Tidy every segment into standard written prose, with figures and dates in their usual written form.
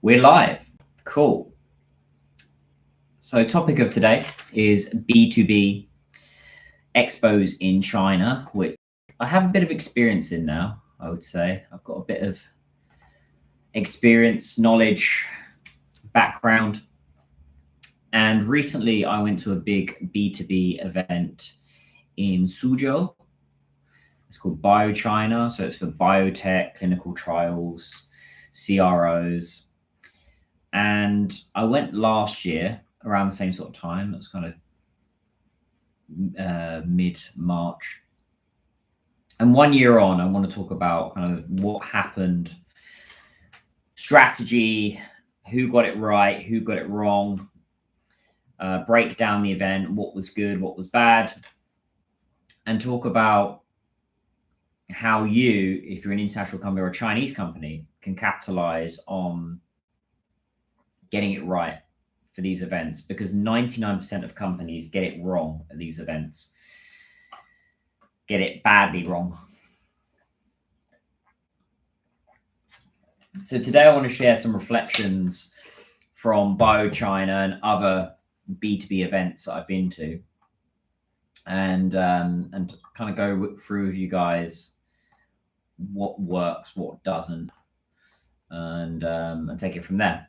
We're live. Cool. So, topic of today is B2B expos in China, which I have a bit of experience in now, I would say. I've got a bit of experience, knowledge, background. And recently I went to a big B2B event in Suzhou. It's called BioChina. So it's for biotech, clinical trials, CROs. And I went last year around the same sort of time. It was kind of mid-March. And 1 year on, I want to talk about kind of what happened, strategy, who got it right, who got it wrong, break down the event, what was good, what was bad, and talk about how you, if you're an international company or a Chinese company, can capitalize on getting it right for these events, because 99% of companies get it wrong at these events, get it badly wrong. So today I want to share some reflections from BioChina and other B2B events that I've been to, and kind of go through with you guys what works, what doesn't, and take it from there.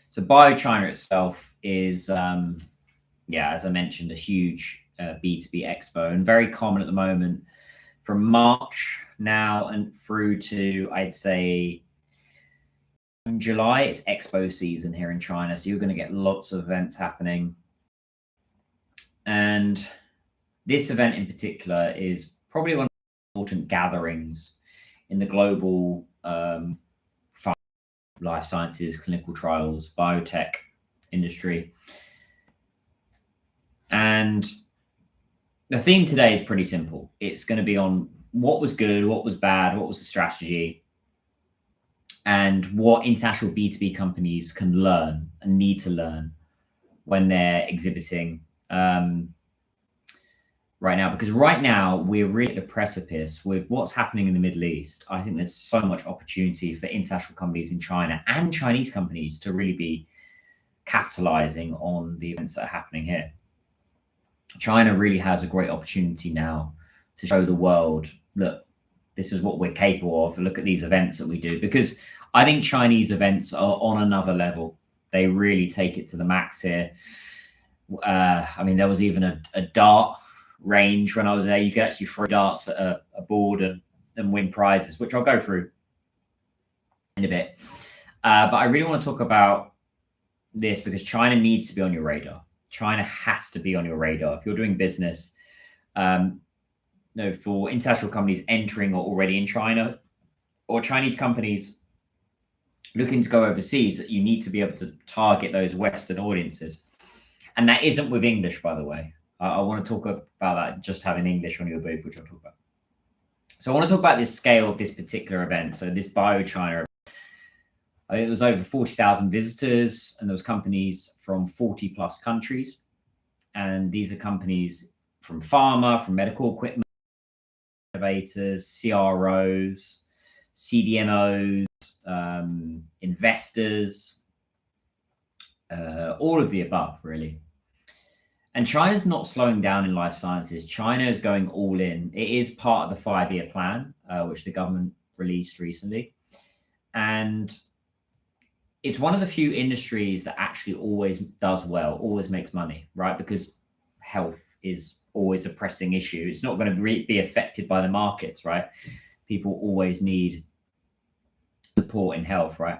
So BioChina itself is, as I mentioned, a huge B2B expo, and very common at the moment from March now and through to, I'd say, July. It's expo season here in China, so you're going to get lots of events happening. And this event in particular is probably one of the important gatherings in the global life sciences, clinical trials, biotech industry. And the theme today is pretty simple. It's going to be on what was good, what was bad, what was the strategy, and what international B2B companies can learn and need to learn when they're exhibiting right now. Because right now we're really at the precipice with what's happening in the Middle East. I think there's so much opportunity for international companies in China and Chinese companies to really be capitalizing on the events that are happening here. China really has a great opportunity now to show the world, look, this is what we're capable of. Look at these events that we do, because I think Chinese events are on another level. They really take it to the max here. I mean, there was even a dart range when I was there. You could actually throw darts at a board and win prizes, which I'll go through in a bit. But I really want to talk about this because China needs to be on your radar. China has to be on your radar if you're doing business. For international companies entering or already in China, or Chinese companies looking to go overseas, that you need to be able to target those Western audiences. And that isn't with English, by the way. I want to talk about that, just having English on your booth, which I'll talk about. So I want to talk about the scale of this particular event. So this BioChina, it was over 40,000 visitors, and there was companies from 40 plus countries. And these are companies from pharma, from medical equipment, innovators, CROs, CDMOs, investors, all of the above, really. And China's not slowing down in life sciences. China is going all in. It is part of the 5-year plan, which the government released recently. And it's one of the few industries that actually always does well, always makes money, right? Because health is always a pressing issue. It's not going to be affected by the markets, right? People always need support in health, right?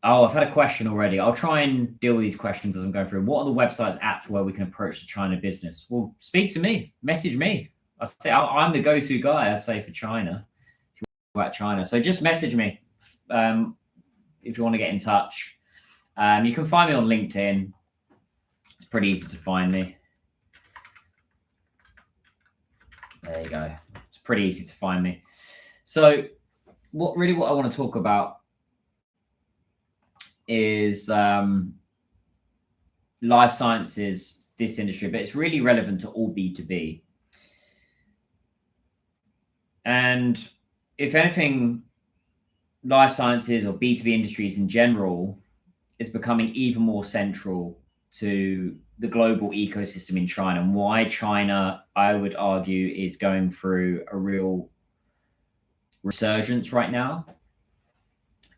I've had a question already. I'll try and deal with these questions as I'm going through. What are the websites, apps where we can approach the China business? Well, speak to me, message me. I'd say I'm the go-to guy, I'd say, for China. If you want to talk about China. So just message me if you want to get in touch. You can find me on LinkedIn. It's pretty easy to find me. There you go. It's pretty easy to find me. So what I want to talk about is life sciences, this industry, but it's really relevant to all B2B. And if anything, life sciences or B2B industries in general is becoming even more central to the global ecosystem in China, and why China, I would argue, is going through a real resurgence right now.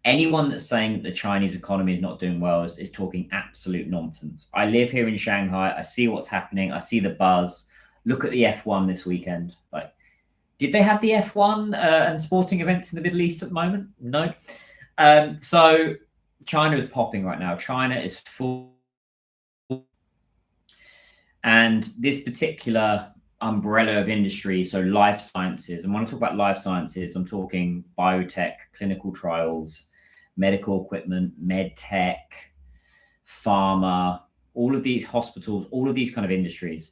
Anyone that's saying that the Chinese economy is not doing well is talking absolute nonsense. I live here in Shanghai. I see what's happening. I see the buzz. Look at the F1 this weekend. Like, did they have the F1 and sporting events in the Middle East at the moment? No. So China is popping right now. China is full. And this particular umbrella of industry, so life sciences, and when I talk about life sciences, I'm talking biotech, clinical trials, medical equipment, med tech, pharma, all of these hospitals, all of these kind of industries.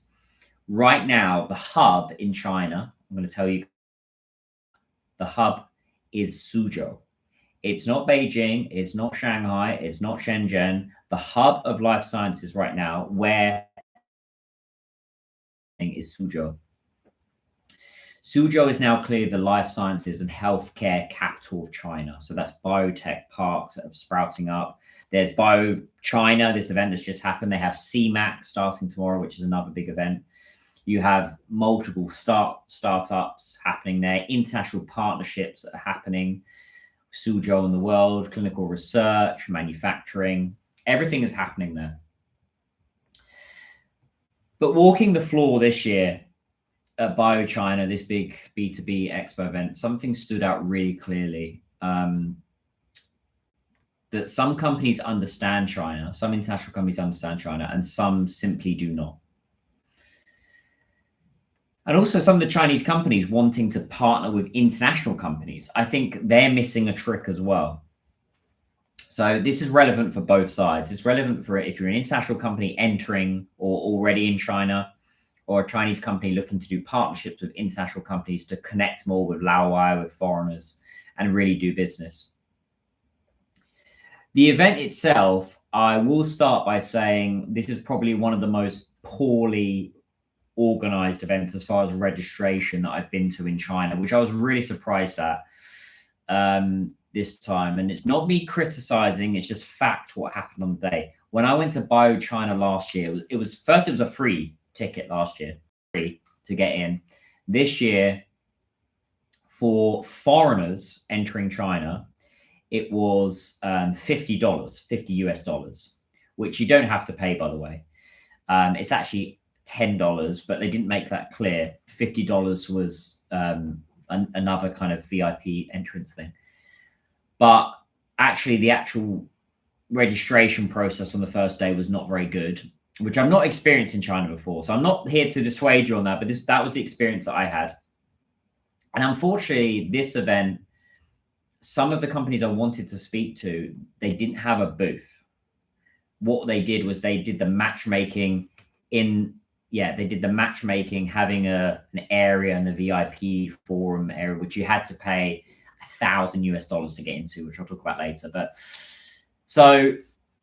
Right now, the hub in China, I'm going to tell you, the hub is Suzhou. It's not Beijing, it's not Shanghai, it's not Shenzhen. The hub of life sciences right now, where is Suzhou. Suzhou is now clearly the life sciences and healthcare capital of China. So that's biotech parks that are sprouting up. There's Bio China, this event that's just happened. They have CMAC starting tomorrow, which is another big event. You have multiple startups happening there, international partnerships that are happening. Suzhou in the world, clinical research, manufacturing, everything is happening there. But walking the floor this year at BioChina, this big B2B expo event, something stood out really clearly. That some companies understand China, some international companies understand China, and some simply do not. And also some of the Chinese companies wanting to partner with international companies. I think they're missing a trick as well. So this is relevant for both sides. It's relevant for if you're an international company entering or already in China, or a Chinese company looking to do partnerships with international companies to connect more with Laowai, with foreigners, and really do business. The event itself, I will start by saying this is probably one of the most poorly organized events as far as registration that I've been to in China, which I was really surprised at this time. And it's not me criticizing, it's just fact what happened on the day. When I went to BioChina last year, it was a free ticket last year, free to get in. This year, for foreigners entering China, it was $50, 50 US dollars, which you don't have to pay, by the way. It's actually $10, but they didn't make that clear. $50 was another kind of VIP entrance thing. But actually, the actual registration process on the first day was not very good, which I've not experienced in China before. So I'm not here to dissuade you on that, but that was the experience that I had. And unfortunately, this event, some of the companies I wanted to speak to, they didn't have a booth. What they did was they did the matchmaking having an area in the VIP forum area, which you had to pay $1,000 US to get into, which I'll talk about later. But so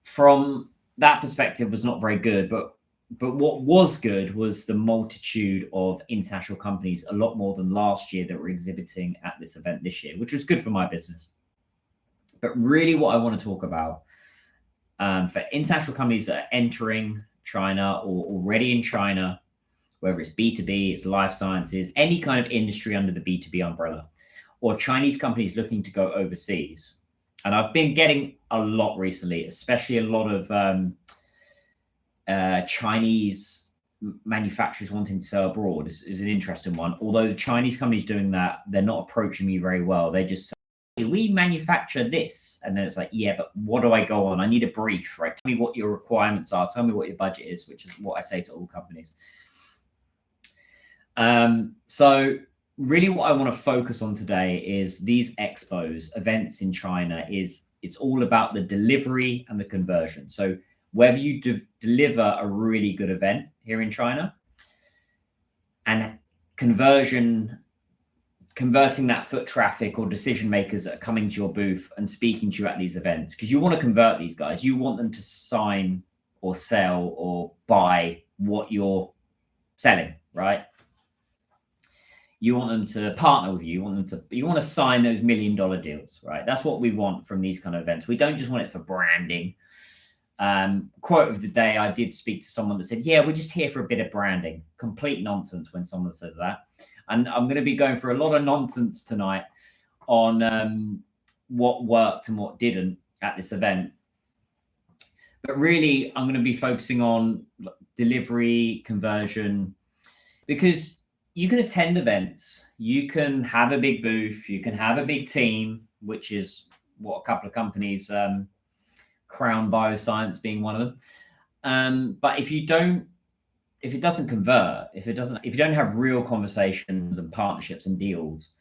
from that perspective was not very good, but what was good was the multitude of international companies, a lot more than last year, that were exhibiting at this event this year, which was good for my business. But really what I want to talk about for international companies that are entering China or already in China, whether it's B2B, it's life sciences, any kind of industry under the B2B umbrella, or Chinese companies looking to go overseas. And I've been getting a lot recently, especially a lot of Chinese manufacturers wanting to sell abroad is an interesting one. Although the Chinese companies doing that, they're not approaching me very well. They just say, we manufacture this. And then it's like, yeah, but what do I go on? I need a brief, right? Tell me what your requirements are. Tell me what your budget is, which is what I say to all companies. So really what I want to focus on today is these expos, events in China, it's all about the delivery and the conversion. So whether you deliver a really good event here in China and converting that foot traffic or decision makers that are coming to your booth and speaking to you at these events, because you want to convert these guys. You want them to sign or sell or buy what you're selling, right? You want them to partner with you. You want to sign those $1 million deals, right? That's what we want from these kind of events. We don't just want it for branding. Quote of the day, I did speak to someone that said, yeah, we're just here for a bit of branding. Complete nonsense when someone says that. And I'm going to be going through a lot of nonsense tonight on what worked and what didn't at this event. But really, I'm going to be focusing on delivery, conversion, because you can attend events, you can have a big booth, you can have a big team, which is what a couple of companies, Crown Bioscience being one of them. But if it doesn't convert, if you don't have real conversations and partnerships and deals,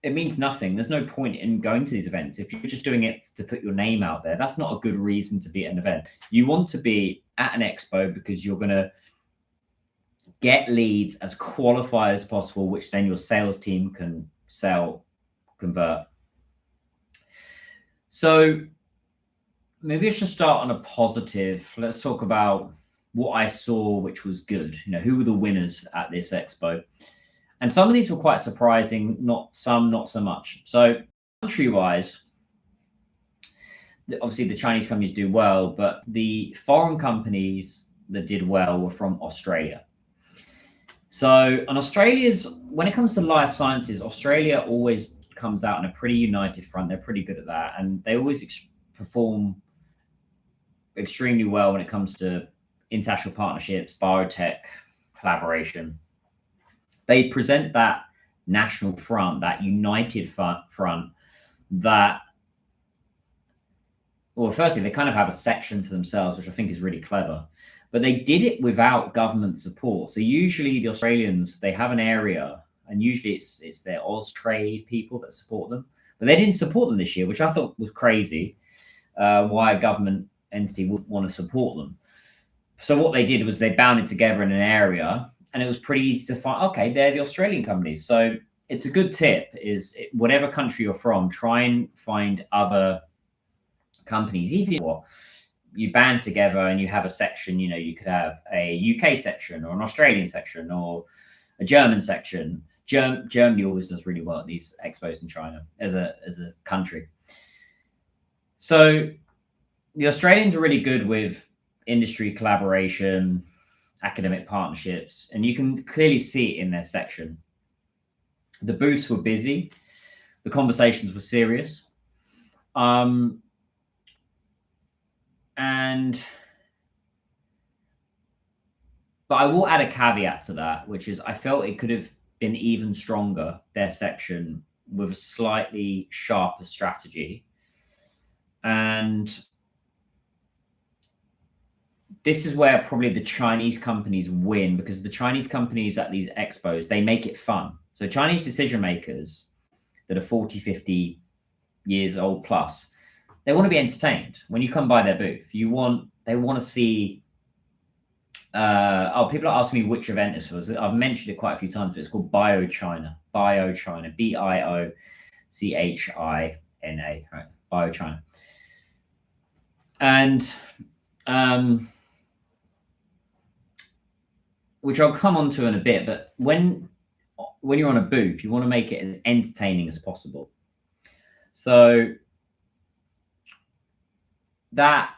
it means nothing. There's no point in going to these events. If you're just doing it to put your name out there, that's not a good reason to be at an event. You want to be at an expo because you're going to get leads as qualified as possible, which then your sales team can sell, convert. So maybe I should start on a positive. Let's talk about what I saw, which was good. Who were the winners at this expo? And some of these were quite surprising, not so much. So country-wise, obviously the Chinese companies do well, but the foreign companies that did well were from Australia. So, and when it comes to life sciences, Australia always comes out on a pretty united front. They're pretty good at that. And they always perform extremely well when it comes to international partnerships, biotech collaboration. They present that national front, that united front that, well, firstly, they kind of have a section to themselves, which I think is really clever. But they did it without government support. So usually the Australians, they have an area, and usually it's their Austrade people that support them. But they didn't support them this year, which I thought was crazy. Why a government entity would want to support them. So what they did was they bounded together in an area, and it was pretty easy to find, okay, they're the Australian companies. So it's a good tip is whatever country you're from, try and find other companies. Even what you band together and you have a section, you could have a UK section or an Australian section or a German section. Germany always does really well at these expos in China as a country. So the Australians are really good with industry collaboration, academic partnerships, and you can clearly see it in their section. The booths were busy. The conversations were serious. But I will add a caveat to that, which is I felt it could have been even stronger, their section, with a slightly sharper strategy. And this is where probably the Chinese companies win, because the Chinese companies at these expos, they make it fun. So Chinese decision makers that are 40, 50 years old plus, they want to be entertained. When you come by their booth, they want to see, people are asking me which event this was. I've mentioned it quite a few times, but it's called BioChina, BioChina, right? BioChina. And, which I'll come on to in a bit, but when you're on a booth, you want to make it as entertaining as possible. So that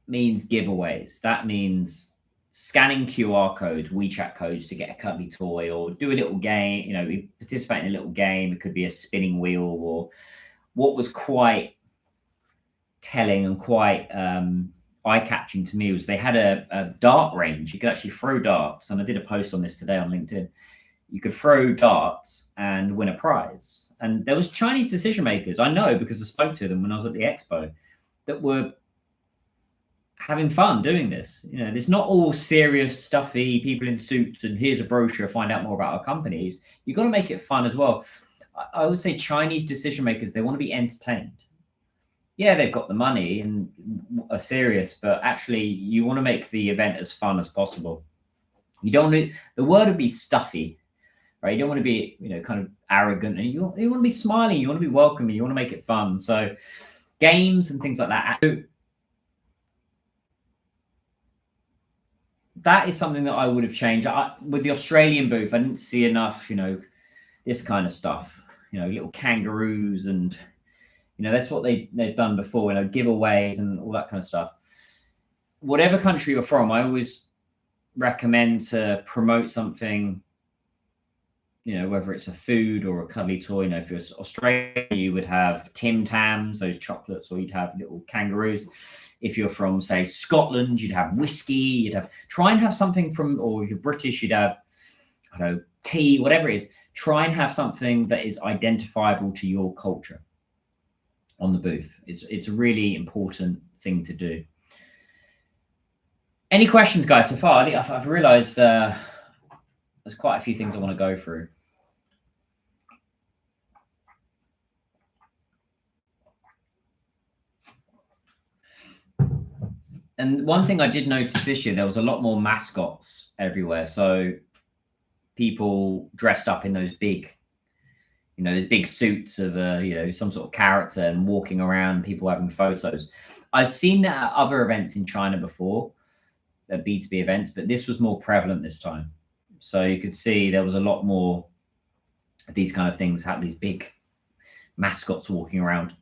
means giveaways. That means scanning QR codes, WeChat codes to get a cuddly toy, or do a little game, participate in a little game. It could be a spinning wheel. Or what was quite telling and quite eye-catching to me was they had a dart range. You could actually throw darts, and I did a post on this today on LinkedIn. You could throw darts and win a prize. And there was Chinese decision makers, I know because I spoke to them when I was at the expo, that were having fun doing this. It's not all serious, stuffy people in suits and here's a brochure, find out more about our companies. You've got to make it fun as well. I would say Chinese decision makers, they want to be entertained. Yeah, they've got the money and are serious, but actually you want to make the event as fun as possible. You don't want to, the word would be stuffy, right? You don't want to be, kind of arrogant, and you want to be smiling, you want to be welcoming, you want to make it fun. So games and things like that. That is something that I would have changed. With the Australian booth, I didn't see enough, this kind of stuff, little kangaroos, and that's what they've done before, giveaways and all that kind of stuff. Whatever country you're from, I always recommend to promote something, whether it's a food or a cuddly toy. If you're Australia, you would have Tim Tams, those chocolates, or you'd have little kangaroos. If you're from, say, Scotland, you'd have whiskey. Try and have something from, or if you're British, you'd have, I don't know, tea, whatever it is. Try and have something that is identifiable to your culture on the booth. It's a really important thing to do. Any questions, guys, so far? I've realized there's quite a few things I want to go through. And one thing I did notice this year, there was a lot more mascots everywhere. So people dressed up in those big, those big suits of, some sort of character and walking around, people having photos. I've seen that at other events in China before, at B2B events, but this was more prevalent this time. So you could see there was a lot more of these kind of things, have these big mascots walking around.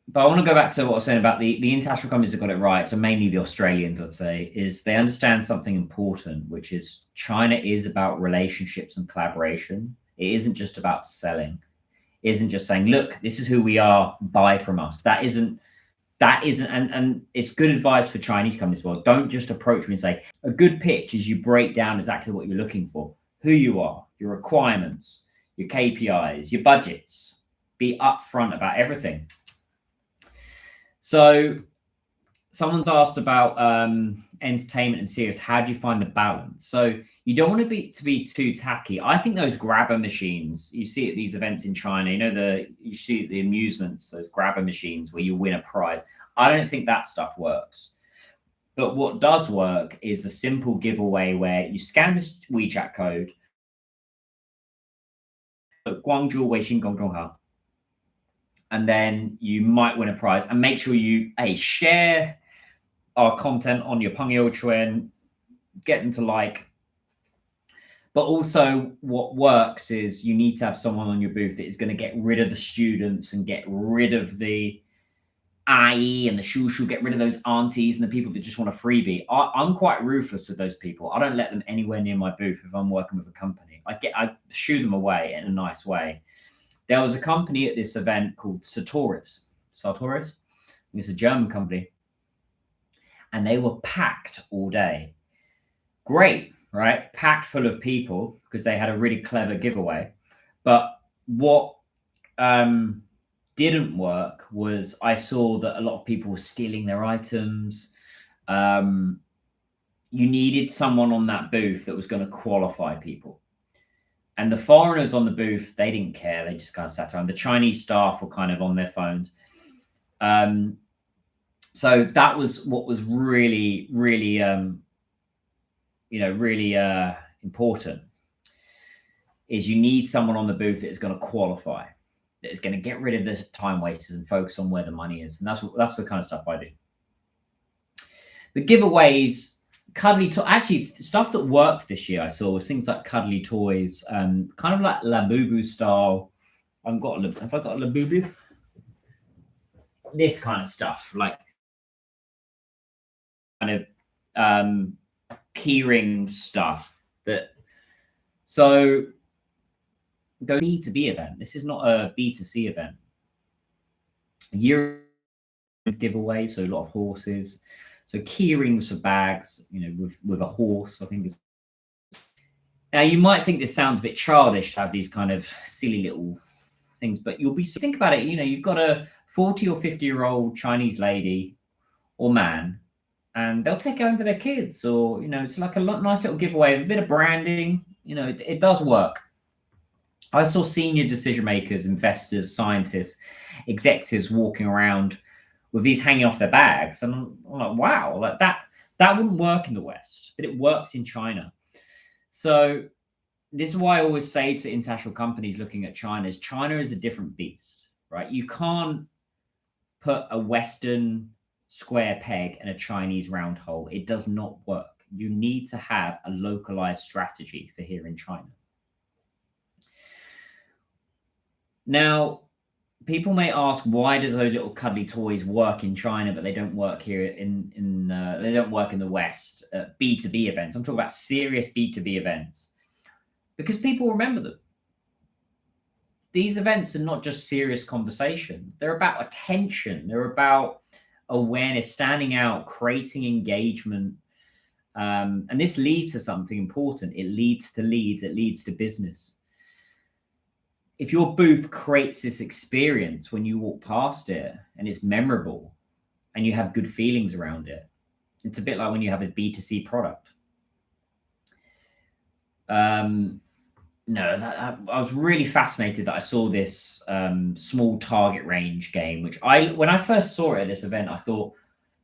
But I want to go back to what I was saying about the international companies that got it right. So mainly the Australians, I'd say, is they understand something important, which is China is about relationships and collaboration. It isn't just about selling. It isn't just saying, look, this is who we are, buy from us. That isn't, and it's good advice for Chinese companies as well. Don't just approach me and say, a good pitch is you break down exactly what you're looking for, who you are, your requirements, your KPIs, your budgets. Be upfront about everything. So someone's asked about entertainment and serious. How do you find the balance? So you don't want to be too tacky. I think those grabber machines you see at these events in China, you see the amusements, those grabber machines where you win a prize. I don't think that stuff works. But what does work is a simple giveaway where you scan this WeChat code, Guangzhou Weixin Gongzhonghao, and then you might win a prize. And make sure you share our content on your Pengyo Chuan, get them to like. But also what works is you need to have someone on your booth that is going to get rid of the students and get rid of the IE and the shushu, get rid of those aunties and the people that just want a freebie. I'm quite ruthless with those people. I don't let them anywhere near my booth if I'm working with a company. I shoo them away in a nice way. There was a company at this event called Sartorius. It's a German company. And they were packed all day. Great, right? Packed full of people because they had a really clever giveaway. But what didn't work was I saw that a lot of people were stealing their items. You needed someone on that booth that was going to qualify people. And the foreigners on the booth, they didn't care. They just kind of sat around. The Chinese staff were kind of on their phones. So that was what was really, really, important is you need someone on the booth that is going to qualify, that is going to get rid of the time wasters and focus on where the money is. And that's the kind of stuff I do. The giveaways, cuddly actually stuff that worked this year I saw was things like cuddly toys, kind of like Labubu style. Have I got a Labubu? This kind of stuff, like kind of keyring stuff. So go B2B event. This is not a B2C event. Year giveaway, so a lot of horses. So key rings for bags, with a horse, I think is. Now you might think this sounds a bit childish to have these kind of silly little things, but think about it. You've got a 40 or 50-year-old Chinese lady or man, and they'll take it home for their kids, or it's like a nice little giveaway, a bit of branding. It does work. I saw senior decision makers, investors, scientists, executives walking around with these hanging off their bags. And I'm like, wow, like that wouldn't work in the West, but it works in China. So this is why I always say to international companies looking at China is a different beast, right? You can't put a Western square peg in a Chinese round hole. It does not work. You need to have a localized strategy for here in China. Now, people may ask, why does those little cuddly toys work in China, but they don't work here they don't work in the West at B2B events? I'm talking about serious B2B events because people remember them. These events are not just serious conversation. They're about attention. They're about awareness, standing out, creating engagement. And this leads to something important. It leads to leads. It leads to business. If your booth creates this experience when you walk past it and it's memorable and you have good feelings around it, it's a bit like when you have a B2C product. I was really fascinated that I saw this small target range game, which when I first saw it at this event, I thought,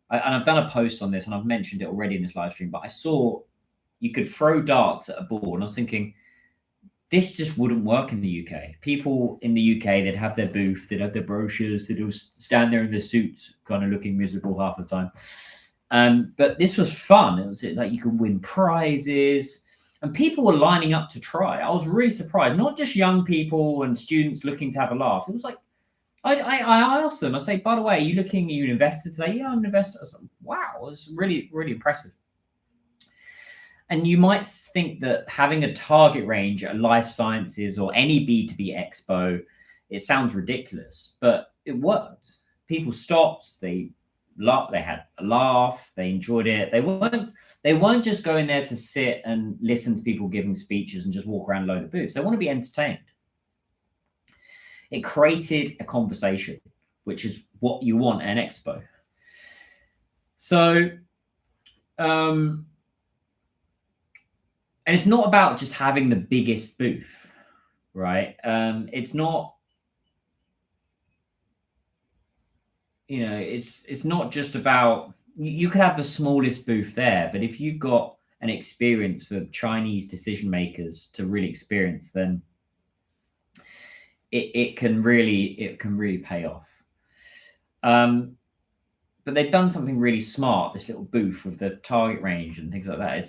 and I've done a post on this and I've mentioned it already in this live stream, but I saw you could throw darts at a ball and I was thinking, this just wouldn't work in the UK. People in the UK, they'd have their booth, they'd have their brochures, they'd all stand there in their suits, kind of looking miserable half the time. But this was fun. It was like you could win prizes and people were lining up to try. I was really surprised. Not just young people and students looking to have a laugh. It was like, I asked them, I say, by the way, are you an investor today? Yeah, I'm an investor. I was like, wow, it's really, really impressive. And you might think that having a target range at life sciences or any B2B expo, it sounds ridiculous, but it worked. People stopped, they had a laugh, they enjoyed it. They weren't just going there to sit and listen to people giving speeches and just walk around a load of booths. They want to be entertained. It created a conversation, which is what you want at an expo. So, and it's not about just having the biggest booth, right? It's not, it's not just about, you could have the smallest booth there, but if you've got an experience for Chinese decision makers to really experience, then it can really pay off. But they've done something really smart, this little booth with the target range and things like that.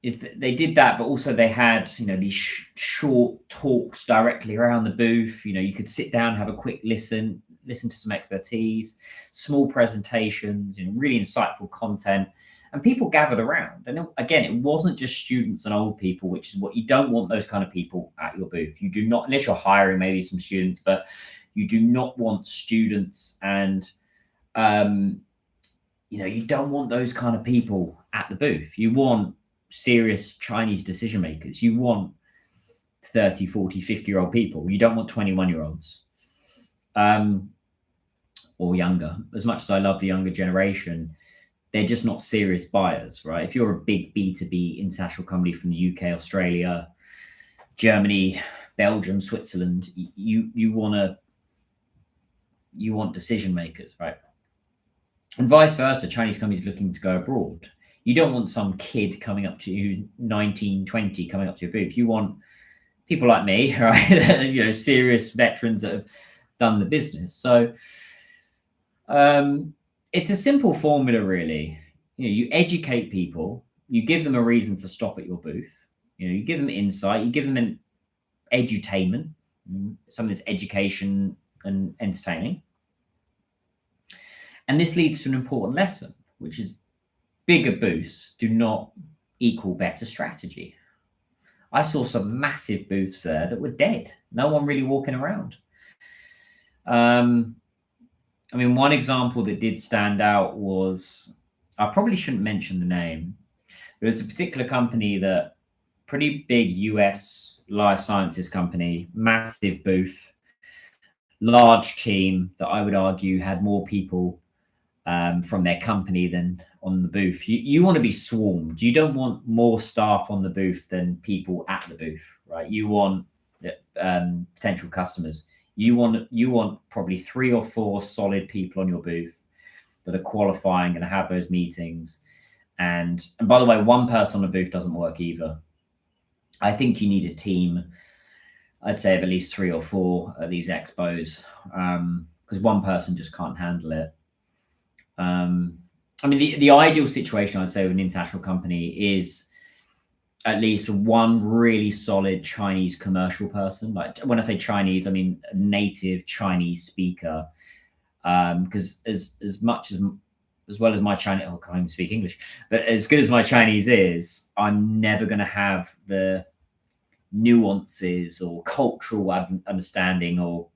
They did that, but also they had, these short talks directly around the booth. You could sit down, have a quick listen to some expertise, small presentations, really insightful content, and people gathered around. And again, it wasn't just students and old people, which is what you don't want those kind of people at your booth. You do not, unless you're hiring maybe some students, but you do not want students and, you don't want those kind of people at the booth. You want serious Chinese decision makers. You want 30, 40, 50-year-old people. You don't want 21-year-olds or younger. As much as I love the younger generation, they're just not serious buyers, right? If you're a big B2B international company from the UK, Australia, Germany, Belgium, Switzerland, you want decision makers, right? And vice versa, Chinese companies looking to go abroad. You don't want some kid coming up to you, 19, 20, coming up to your booth. You want people like me, right? Serious veterans that have done the business. So it's a simple formula, really. You educate people, you give them a reason to stop at your booth. You give them insight, you give them an edutainment, something that's education and entertaining. And this leads to an important lesson, which is bigger booths do not equal better strategy. I saw some massive booths there that were dead. No one really walking around. One example that did stand out was, I probably shouldn't mention the name, but it's a particular company that, pretty big US life sciences company, massive booth, large team that I would argue had more people from their company than on the booth. You want to be swarmed. You don't want more staff on the booth than people at the booth, right? You want potential customers. You want probably 3 or 4 solid people on your booth that are qualifying and have those meetings. And by the way, one person on the booth doesn't work either. I think you need a team, I'd say, of at least 3 or 4 at these expos, because one person just can't handle it. I mean, the ideal situation, I'd say, with an international company is at least one really solid Chinese commercial person. Like, when I say Chinese, I mean a native Chinese speaker. Because as much as well as my Chinese, I can't even speak English, but as good as my Chinese is, I'm never going to have the nuances or cultural understanding or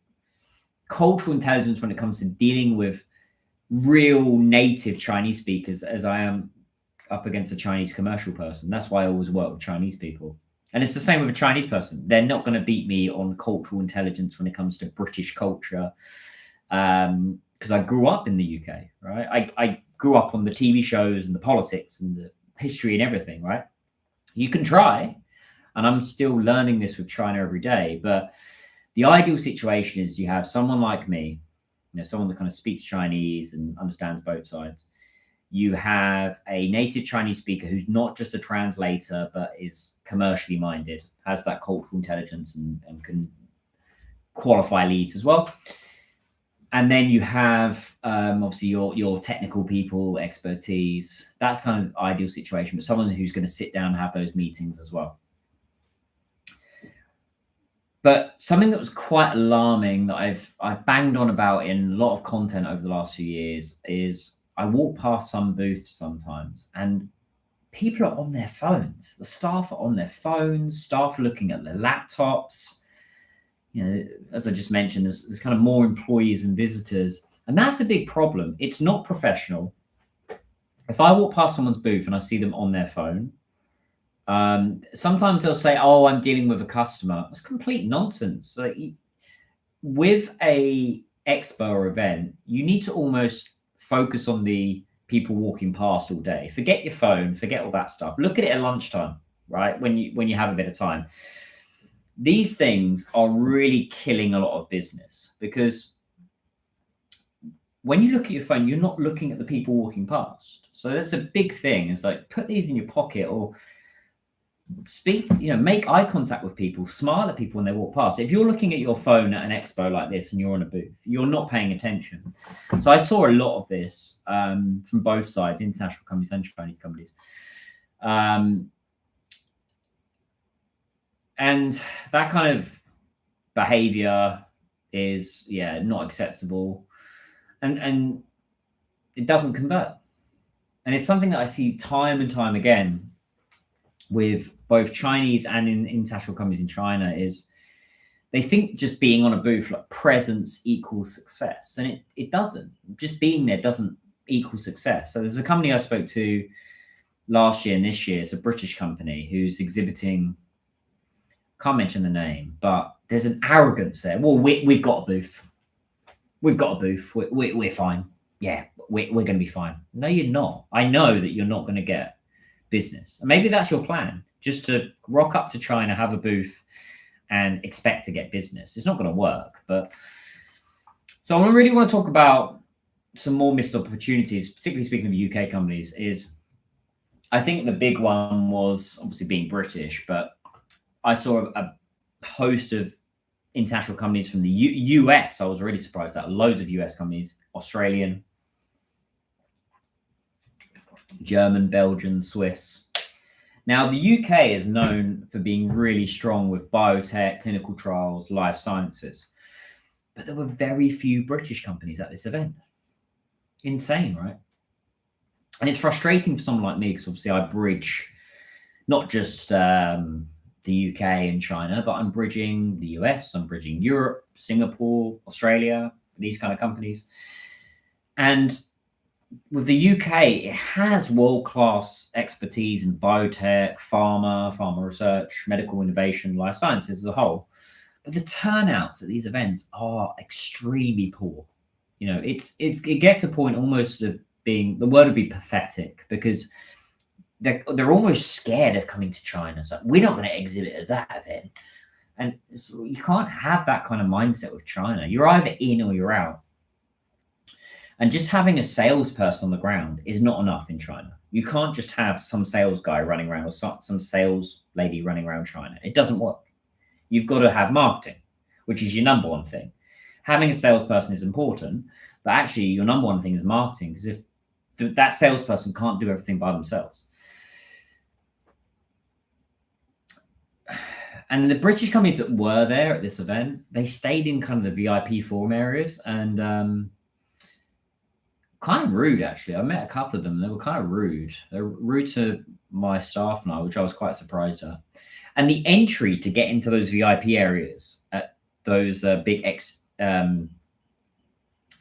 cultural intelligence when it comes to dealing with real native Chinese speakers as I am up against a Chinese commercial person. That's why I always work with Chinese people. And it's the same with a Chinese person. They're not going to beat me on cultural intelligence when it comes to British culture. Because I grew up in the UK, right? I grew up on the TV shows and the politics and the history and everything, right? You can try, and I'm still learning this with China every day. But the ideal situation is you have someone like me, someone that kind of speaks Chinese and understands both sides. You have a native Chinese speaker who's not just a translator, but is commercially minded, has that cultural intelligence and can qualify leads as well. And then you have obviously your technical people, expertise. That's kind of ideal situation, but someone who's going to sit down and have those meetings as well. But something that was quite alarming that I've banged on about in a lot of content over the last few years is I walk past some booths sometimes and people are on their phones. The staff are on their phones, staff are looking at their laptops. As I just mentioned, there's kind of more employees and visitors, and that's a big problem. It's not professional. If I walk past someone's booth and I see them on their phone, sometimes they'll say, "Oh, I'm dealing with a customer." That's complete nonsense. Like, with a expo or event, you need to almost focus on the people walking past all day. Forget your phone, forget all that stuff. Look at it at lunchtime, right? When you have a bit of time. These things are really killing a lot of business, because when you look at your phone, you're not looking at the people walking past. So that's a big thing. It's like, put these in your pocket or speak, make eye contact with people, smile at people when they walk past. If you're looking at your phone at an expo like this and you're on a booth, you're not paying attention. So I saw a lot of this from both sides, international companies and Chinese companies. And that kind of behavior is, not acceptable. And it doesn't convert. And it's something that I see time and time again with both Chinese and in international companies in China is they think just being on a booth, like presence equals success. And it doesn't. Just being there doesn't equal success. So there's a company I spoke to last year and this year. It's a British company who's exhibiting, can't mention the name, but there's an arrogance there. Well, we've got a booth. We've got a booth. We're fine. Yeah, we're going to be fine. No, you're not. I know that you're not going to get business. And maybe that's your plan, just to rock up to China, have a booth and expect to get business. It's not going to work. But so I really want to talk about some more missed opportunities, particularly speaking of UK companies. Is I think the big one was obviously being British, but I saw a host of international companies from the US. I was really surprised at loads of US companies, Australian, German, Belgian, Swiss. Now, the UK is known for being really strong with biotech, clinical trials, life sciences. But there were very few British companies at this event. Insane, right? And it's frustrating for someone like me, because obviously I bridge not just the UK and China, but I'm bridging the US, I'm bridging Europe, Singapore, Australia, these kind of companies. And with the UK, it has world-class expertise in biotech, pharma research, medical innovation, life sciences as a whole. But the turnouts at these events are extremely poor. It gets to a point almost of being, the word would be pathetic, because they're almost scared of coming to China. It's like, we're not going to exhibit at that event. And so you can't have that kind of mindset with China. You're either in or you're out. And just having a salesperson on the ground is not enough in China. You can't just have some sales guy running around or some sales lady running around China. It doesn't work. You've got to have marketing, which is your number one thing. Having a salesperson is important, but actually your number one thing is marketing. Because if that salesperson can't do everything by themselves. And the British companies that were there at this event, they stayed in kind of the VIP forum areas, and kind of rude, actually. I met a couple of them. They were kind of rude. They were rude to my staff and I, which I was quite surprised at. And the entry to get into those VIP areas at those big B2B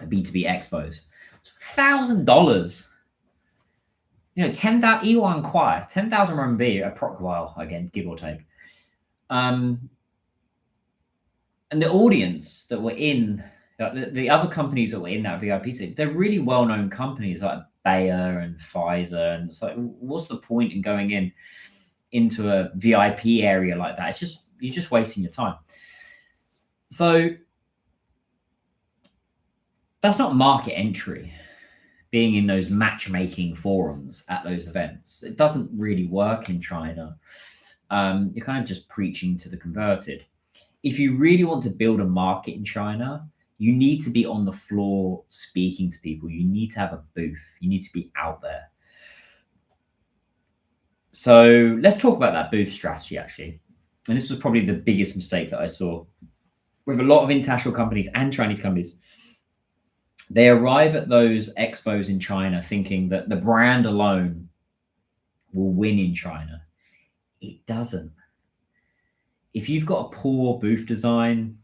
expos, $1,000. 10,000 Yuan Kwai, 10,000 RMB, well, again, give or take. And the audience that were in, the other companies that were in that VIP seat, they're really well-known companies like Bayer and Pfizer. And it's like, what's the point in going into a VIP area like that? You're just wasting your time. So that's not market entry, being in those matchmaking forums at those events. It doesn't really work in China. You're kind of just preaching to the converted. If you really want to build a market in China, you need to be on the floor speaking to people. You need to have a booth. You need to be out there. So let's talk about that booth strategy, actually. And this was probably the biggest mistake that I saw with a lot of international companies and Chinese companies. They arrive at those expos in China thinking that the brand alone will win in China. It doesn't. If you've got a poor booth design,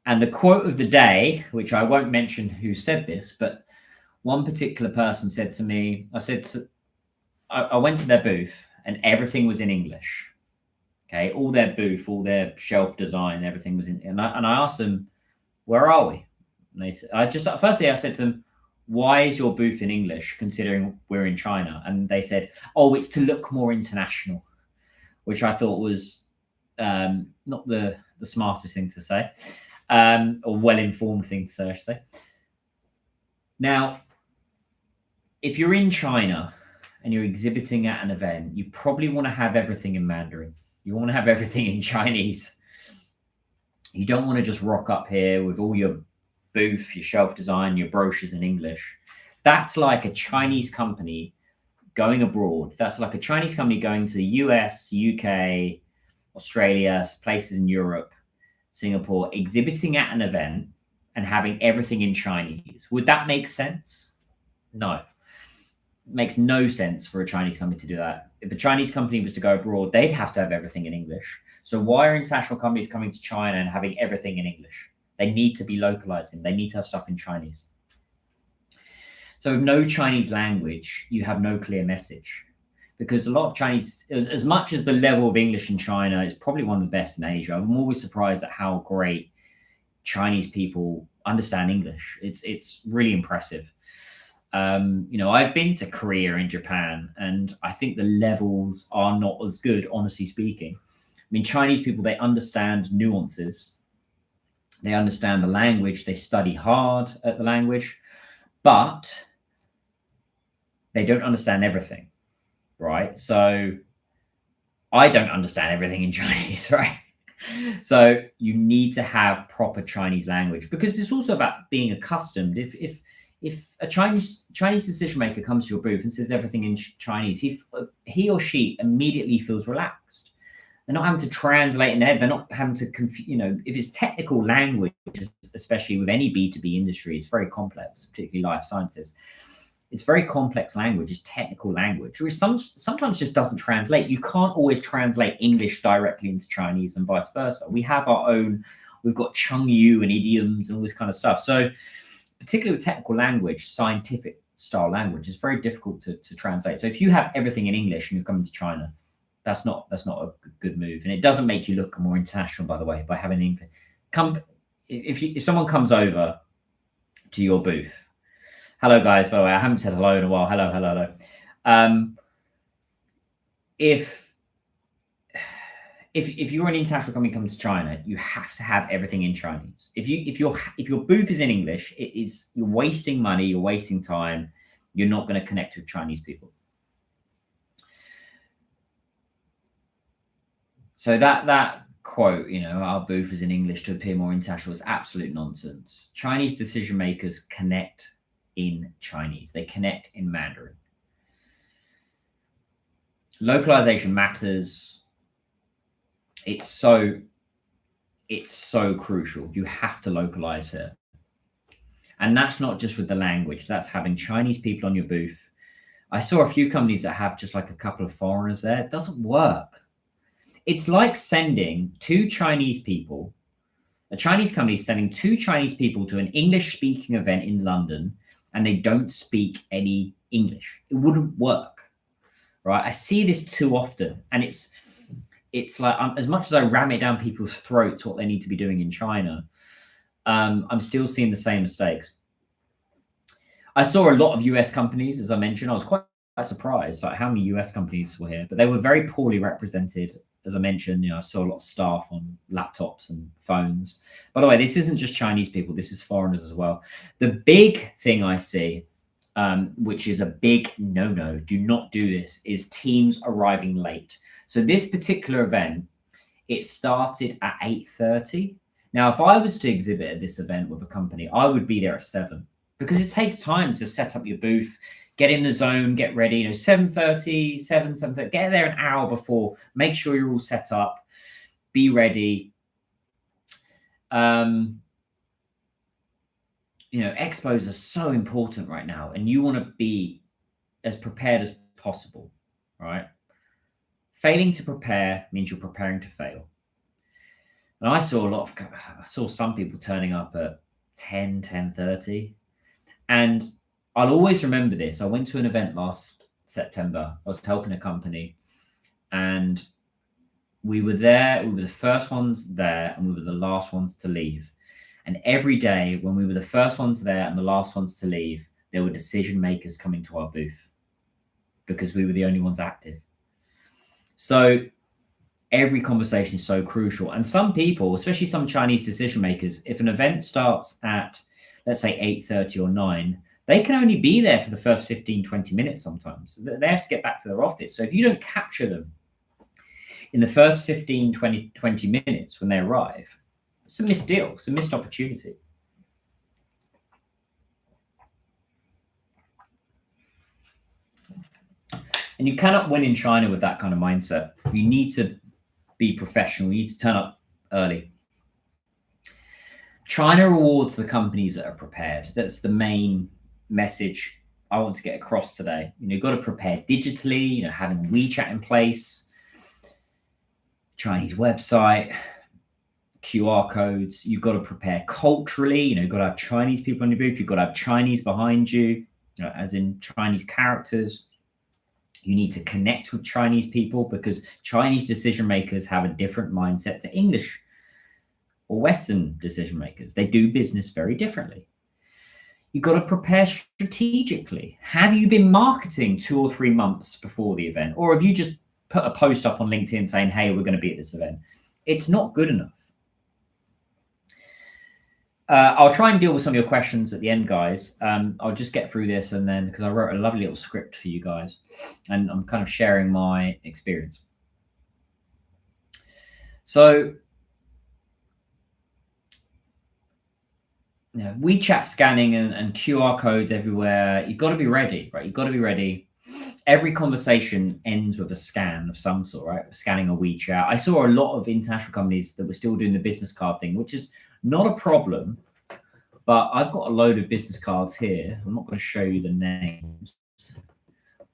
and the quote of the day, which I won't mention who said this, but one particular person said to me, I went to their booth and everything was in English. Okay, all their booth, all their shelf design, everything was in. And I asked them, where are we? And they said, firstly I said to them, why is your booth in English considering we're in China? And they said, oh, it's to look more international, which I thought was not the smartest thing to say, or well-informed thing to say, I should say. Now, if you're in China and you're exhibiting at an event, you probably want to have everything in Mandarin. You want to have everything in Chinese. You don't want to just rock up here with all your booth, your shelf design, your brochures in English. That's like a Chinese company going abroad. That's like a Chinese company going to the US, UK, Australia, places in Europe, Singapore, exhibiting at an event and having everything in Chinese. Would that make sense? No. It makes no sense for a Chinese company to do that. If a Chinese company was to go abroad, they'd have to have everything in English. So why are international companies coming to China and having everything in English? They need to be localizing. They need to have stuff in Chinese. So with no Chinese language, you have no clear message. Because a lot of Chinese, as much as the level of English in China is probably one of the best in Asia, I'm always surprised at how great Chinese people understand English. It's really impressive. I've been to Korea and Japan, and I think the levels are not as good, honestly speaking. I mean, Chinese people, they understand nuances. They understand the language. They study hard at the language, but they don't understand everything, right? So I don't understand everything in Chinese, right? So you need to have proper Chinese language, because it's also about being accustomed. If a Chinese decision maker comes to your booth and says everything in Chinese, he or she immediately feels relaxed. They're not having to translate in their head. They're not having to if it's technical language, especially with any B2B industry, it's very complex, particularly life sciences. It's very complex language. It's technical language, which sometimes just doesn't translate. You can't always translate English directly into Chinese and vice versa. We have our own, we've got Chengyu and idioms and all this kind of stuff. So particularly with technical language, scientific style language, it's very difficult to translate. So if you have everything in English and you're coming to China, that's not a good move. And it doesn't make you look more international, by the way, by having English. If someone comes over to your booth, hello guys, by the way, I haven't said hello in a while. Hello. If you're an international company coming to China, you have to have everything in Chinese. If your booth is in English, you're wasting money, you're wasting time. You're not going to connect with Chinese people. So that quote, our booth is in English to appear more international, is absolute nonsense. Chinese decision makers connect in Chinese. They connect in Mandarin. Localization matters. It's so crucial. You have to localize here. And that's not just with the language, that's having Chinese people on your booth. I saw a few companies that have just like a couple of foreigners there. It doesn't work. It's like sending two Chinese people, a Chinese company sending two Chinese people to an English speaking event in London, and they don't speak any English. It wouldn't work, right? I see this too often. And it's like, as much as I ram it down people's throats what they need to be doing in China, I'm still seeing the same mistakes. I saw a lot of US companies, as I mentioned. I was quite surprised like how many US companies were here, but they were very poorly represented. As I mentioned, I saw a lot of staff on laptops and phones. By the way, this isn't just Chinese people, this is foreigners as well. The big thing I see, which is a big no-no, do not do this, is teams arriving late. So this particular event, it started at 8:30. Now, if I was to exhibit at this event with a company, I would be there at 7, because it takes time to set up your booth, get in the zone, get ready. 7:30, 7:30, get there an hour before, make sure you're all set up, be ready. Expos are so important right now, and you want to be as prepared as possible, right? Failing to prepare means you're preparing to fail. And I saw some people turning up at 10:30. And I'll always remember this. I went to an event last September. I was helping a company, and we were there. We were the first ones there, and we were the last ones to leave. And every day when we were the first ones there and the last ones to leave, there were decision makers coming to our booth because we were the only ones active. So every conversation is so crucial. And some people, especially some Chinese decision makers, if an event starts at, let's say, 8:30 or 9, they can only be there for the first 15, 20 minutes sometimes. They have to get back to their office. So if you don't capture them in the first 15, 20 minutes when they arrive, it's a missed deal. It's a missed opportunity. And you cannot win in China with that kind of mindset. You need to be professional. You need to turn up early. China rewards the companies that are prepared. That's the main message I want to get across today. You've got to prepare digitally, having WeChat in place, Chinese website, QR codes. You've got to prepare culturally. You've got to have Chinese people on your booth. You've got to have Chinese behind you, as in Chinese characters. You need to connect with Chinese people because Chinese decision makers have a different mindset to English or Western decision makers. They do business very differently. You've got to prepare strategically. Have you been marketing 2 or 3 months before the event? Or have you just put a post up on LinkedIn saying, hey, we're going to be at this event? It's not good enough. I'll try and deal with some of your questions at the end, guys. I'll just get through this, and then, because I wrote a lovely little script for you guys, and I'm kind of sharing my experience. So, WeChat scanning and QR codes everywhere. You've got to be ready, right? You've got to be ready. Every conversation ends with a scan of some sort, right? Scanning a WeChat. I saw a lot of international companies that were still doing the business card thing, which is not a problem, but I've got a load of business cards here. I'm not going to show you the names.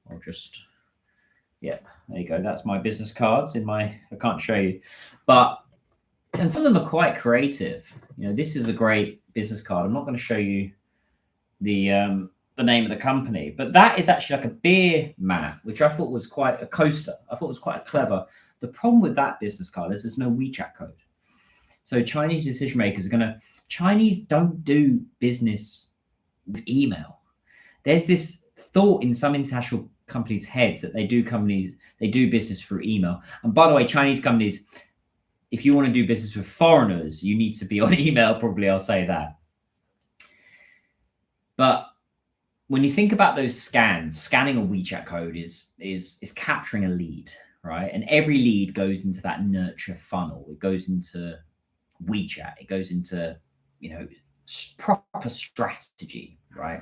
I'll just, there you go. That's my business cards I can't show you, and some of them are quite creative. This is a great business card. I'm not going to show you the name of the company, but that is actually like a beer mat, which I thought was quite a coaster. I thought it was quite clever. The problem with that business card is there's no WeChat code. So Chinese decision makers Chinese don't do business with email. There's this thought in some international companies' heads that they do business through email. And by the way, Chinese companies, if you want to do business with foreigners, you need to be on email, probably, I'll say that. But when you think about those scanning a WeChat code is capturing a lead, right? And every lead goes into that nurture funnel. It goes into WeChat. It goes into, proper strategy, right?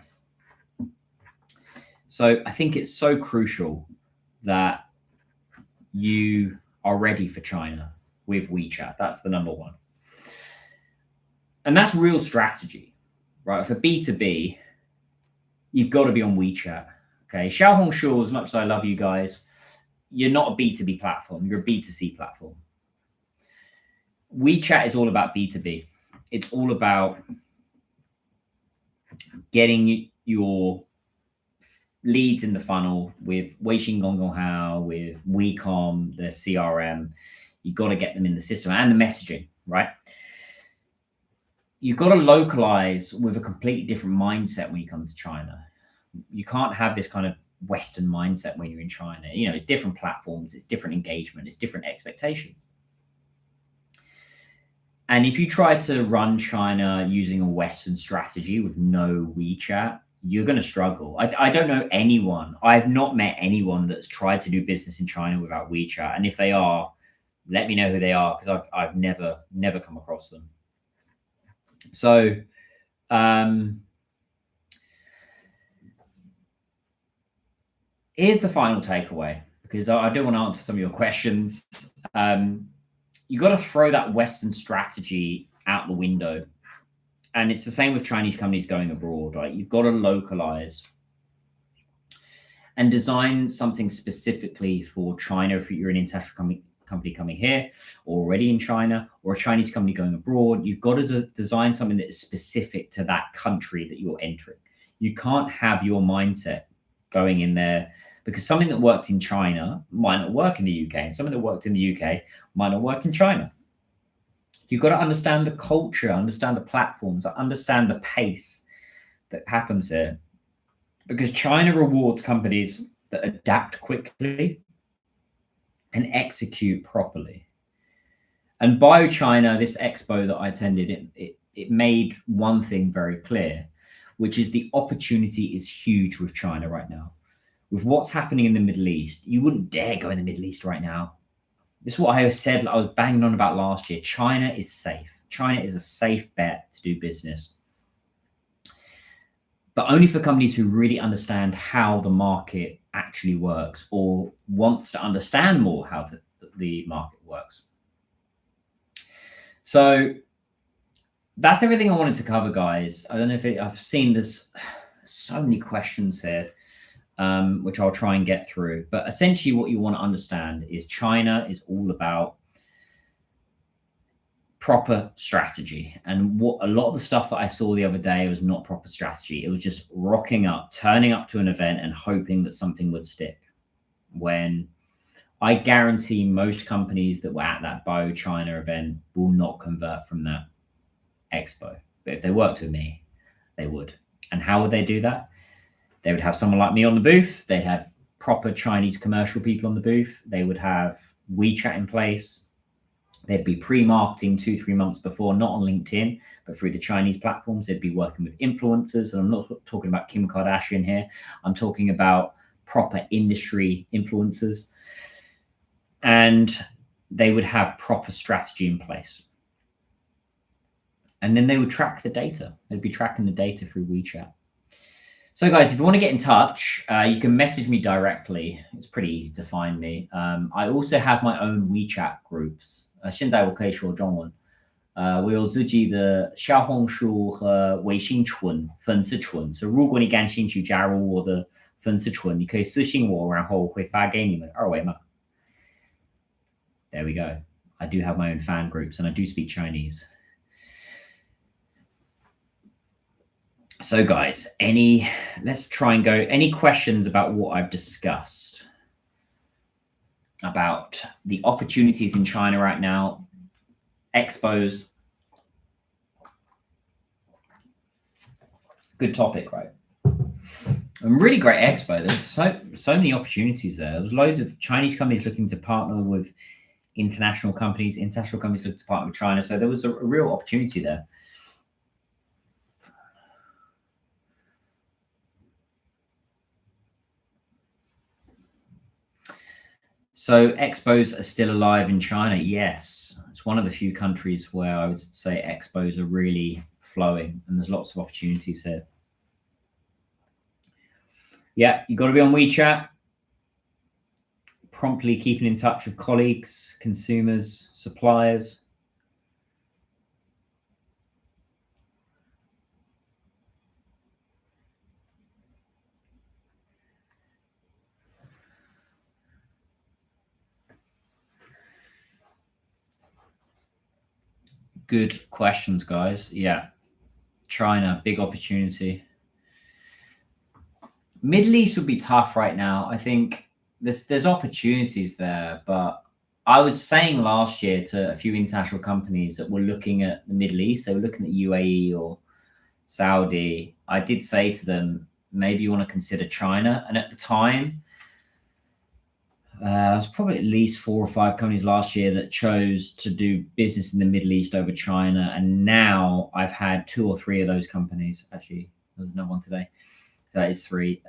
So I think it's so crucial that you are ready for China with WeChat. That's the number one. And that's real strategy, right? For B2B, you've got to be on WeChat. Okay. Xiaohongshu, as much as I love you guys, you're not a B2B platform, you're a B2C platform. WeChat is all about B2B. It's all about getting your leads in the funnel with Weixin Gonghao, with WeCom, the CRM. You've got to get them in the system and the messaging, right? You've got to localize with a completely different mindset when you come to China. You can't have this kind of Western mindset when you're in China. You know, it's different platforms, it's different engagement, it's different expectations. And if you try to run China using a Western strategy with no WeChat, you're going to struggle. I don't know anyone. I've not met anyone that's tried to do business in China without WeChat. And if they are, let me know who they are, because I've never come across them. So, here's the final takeaway, because I do want to answer some of your questions. You got to throw that Western strategy out the window. And it's the same with Chinese companies going abroad, right? You've got to localize and design something specifically for China. If you're an international company coming here, or already in China, or a Chinese company going abroad, you've got to design something that is specific to that country that you're entering. You can't have your mindset going in there, because something that worked in China might not work in the UK, and something that worked in the UK might not work in China. You've got to understand the culture, understand the platforms, understand the pace that happens here. Because China rewards companies that adapt quickly and execute properly. And BioChina, this expo that I attended, it made one thing very clear, which is the opportunity is huge with China right now. With what's happening in the Middle East, you wouldn't dare go in the Middle East right now. This is what I said, I was banging on about last year. China is safe. China is a safe bet to do business. But only for companies who really understand how the market actually works, or wants to understand more how the market works. So that's everything I wanted to cover, guys. I don't know if I've seen this, so many questions here, which I'll try and get through. But essentially what you want to understand is China is all about proper strategy. And what a lot of the stuff that I saw the other day was not proper strategy. It was just rocking up, turning up to an event and hoping that something would stick. When I guarantee most companies that were at that BioChina event will not convert from that expo. But if they worked with me, they would. And how would they do that? They would have someone like me on the booth. They'd have proper Chinese commercial people on the booth. They would have WeChat in place. They'd be pre-marketing 2-3 months before, not on LinkedIn, but through the Chinese platforms. They'd be working with influencers. And I'm not talking about Kim Kardashian here. I'm talking about proper industry influencers. And they would have proper strategy in place. And then they would track the data. They'd be tracking the data through WeChat. So guys, if you want to get in touch, you can message me directly. It's pretty easy to find me. I also have my own WeChat groups. 现在我可以说中文。我有自己的小红书和微信群粉丝群，所以如果你感兴趣加入我的粉丝群，你可以私信我，然后我会发给你们二维码。There we go. I do have my own fan groups and I do speak Chinese. So guys, let's try and go, any questions about what I've discussed about the opportunities in China right now, expos? Good topic, right? A really great expo. There's so many opportunities there. There was loads of Chinese companies looking to partner with international companies looking to partner with China. So there was a real opportunity there. So expos are still alive in China. Yes, it's one of the few countries where I would say expos are really flowing and there's lots of opportunities here. Yeah, you got to be on WeChat, promptly keeping in touch with colleagues, consumers, suppliers. Good questions, guys. Yeah. China, big opportunity. Middle East would be tough right now. I think there's opportunities there, but I was saying last year to a few international companies that were looking at the Middle East, they were looking at UAE or Saudi. I did say to them, maybe you want to consider China. And at the time, it was probably at least 4 or 5 companies last year that chose to do business in the Middle East over China. And now I've had 2 or 3 of those companies. Actually, there's no one today. That is 3.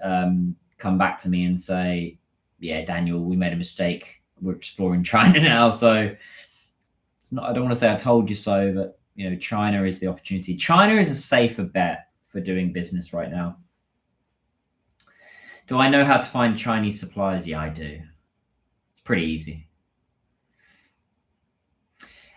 Come back to me and say, yeah, Daniel, we made a mistake. We're exploring China now. So it's not, I don't want to say I told you so, but China is the opportunity. China is a safer bet for doing business right now. Do I know how to find Chinese suppliers? Yeah, I do. It's pretty easy.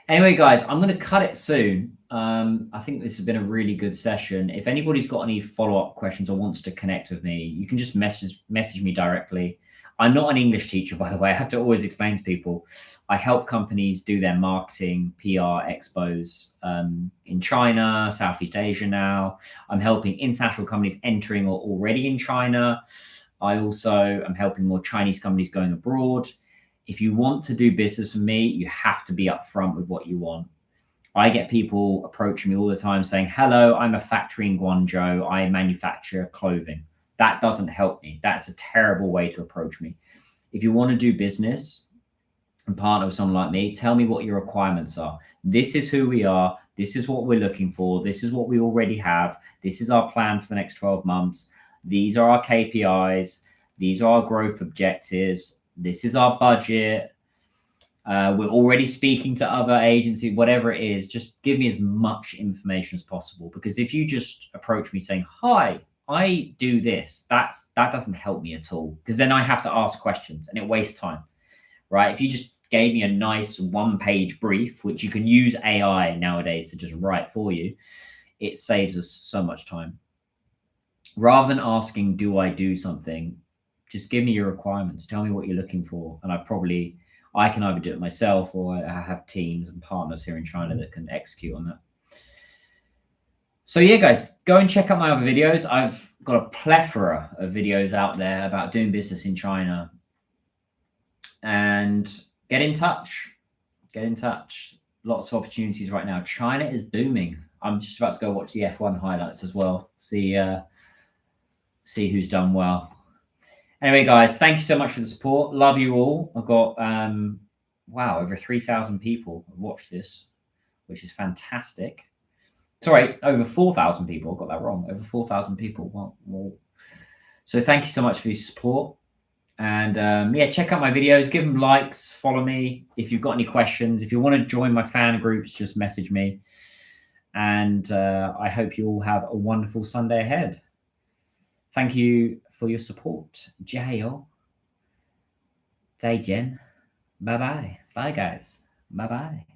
Anyway, guys, I'm going to cut it soon. I think this has been a really good session. If anybody's got any follow-up questions or wants to connect with me, you can just message me directly. I'm not an English teacher, by the way. I have to always explain to people. I help companies do their marketing, PR, expos in China, Southeast Asia now. I'm helping international companies entering or already in China. I also am helping more Chinese companies going abroad. If you want to do business with me, you have to be upfront with what you want. I get people approaching me all the time saying, hello, I'm a factory in Guangzhou. I manufacture clothing. That doesn't help me. That's a terrible way to approach me. If you want to do business and partner with someone like me, tell me what your requirements are. This is who we are. This is what we're looking for. This is what we already have. This is our plan for the next 12 months. These are our KPIs. These are our growth objectives. This is our budget. We're already speaking to other agencies, whatever it is. Just give me as much information as possible. Because if you just approach me saying, hi, I do this, that doesn't help me at all. Because then I have to ask questions and it wastes time, right? If you just gave me a nice 1-page brief, which you can use AI nowadays to just write for you, it saves us so much time. Rather than asking, do I do something? Just give me your requirements. Tell me what you're looking for. And I can either do it myself or I have teams and partners here in China that can execute on that. So yeah, guys, go and check out my other videos. I've got a plethora of videos out there about doing business in China. And get in touch. Get in touch. Lots of opportunities right now. China is booming. I'm just about to go watch the F1 highlights as well. See who's done well. Anyway, guys, thank you so much for the support. Love you all. I've got, wow, over 3,000 people have watched this, which is fantastic. Sorry, over 4,000 people. I got that wrong. Over 4,000 people. Well. So thank you so much for your support. And yeah, check out my videos. Give them likes. Follow me. If you've got any questions. If you want to join my fan groups, just message me. And I hope you all have a wonderful Sunday ahead. Thank you for your support. 加油. 再见. Bye bye. Bye, guys. Bye bye.